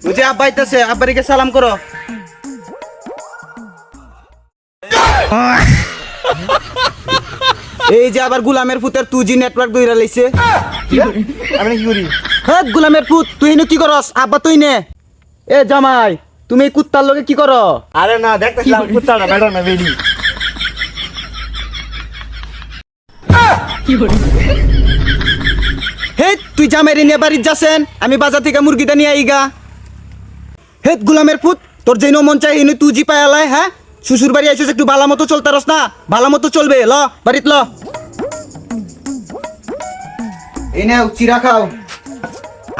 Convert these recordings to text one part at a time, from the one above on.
ওই যে আব্বা আইতাছে, আব্বারিকে সালাম করো। এই যে আবার গুলামের পুতের 2G নেটওয়ার্ক দইরা লইছে। আমি কি করি? হ্যাঁ গুলামের পুত, তুই এনে কি করস? আব্বা তুই নে। এ জামাই, তুমি এই কুত্তার লগে কি করো? আরে না, দেখতেছিলাম কুত্তাটা বেটা না বেডি। হে তুই জামাইরে নিয়ে বাড়ির যাচ্ছেন, আমি বাজার থেকে মুরগিটা নিয়ে আইগা। হে গুলামের পুত, তোর যেন মন চাই এনে 2G পায়ালাই। হ্যাঁ শ্বশুর বাড়ি আইছিস, একটু ভালো মতো চলতে রস না? ভালো মতো চলবে, ল বাড়িত ল। এই নাও চিরা খাও।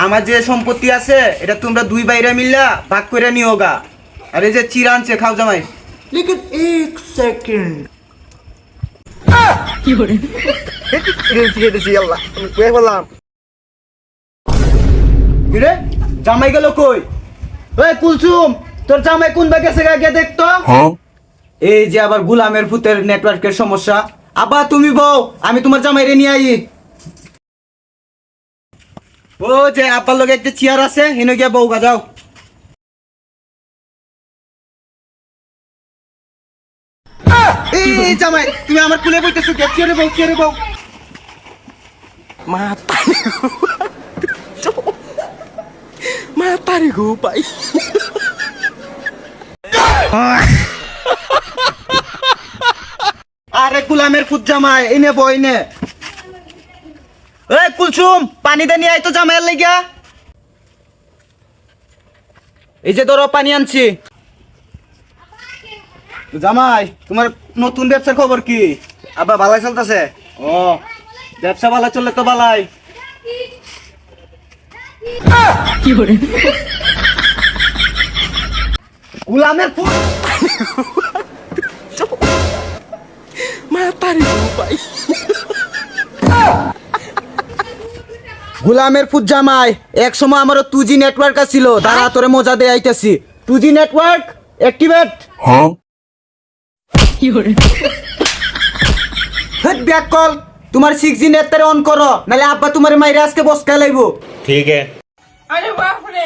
আমার যে সম্পত্তি আছে এটা তোমরা দুই বাইরে মিললা ভাগ করে নিও গা। আর এই যে চিরা আনছে, খাও জামাই। लेकिन एक सेकंड কিরে জামাই গেল কই? ওই কুলসুম, তোর জামাই কোন ভাগে গেছে গিয়ে দেখতো। এই যে আবার গুলামের পুতের নেটওয়ার্কের সমস্যা। আবার তুমি বউ, আমি তোমার জামাইরে নিয়ে আই। ও যে আব্বার লগে একটা চেয়ার আছে, হেনে গিয়া বউ গাজাও। এই জামাই, তুমি আমার কুলে বইতেছো কে? চেয়ারে বউ, চেয়ারে বউ। matari ko pa. আরে গুলামের পুত জামাই, এনে বই নে। এই কুলসুম, পানি দে নিয়ে আই তো জামাইয়ের লাগিয়া। এই যে ধরো পানি আনছি। জামাই, তোমার নতুন ব্যবসার খবর কি? আব্বা ভালোই চলতেছে। ও, ব্যবসা ভালো চললে তো ভালাই। গুলামের পুত matari ko pa. গুলামের পুত জামাই, এক সময় আমারও 2G নেটওয়ার্ক আছিল, তারা তোরে মজা দিয়ে আইতাছি। 2G network activate. Head back call, তোমার 6G নেটটারে অন করো, নালে আব্বা তোমার মাইরে আজকে বসকা লাইবো। ठीक है। अरे बाप रे।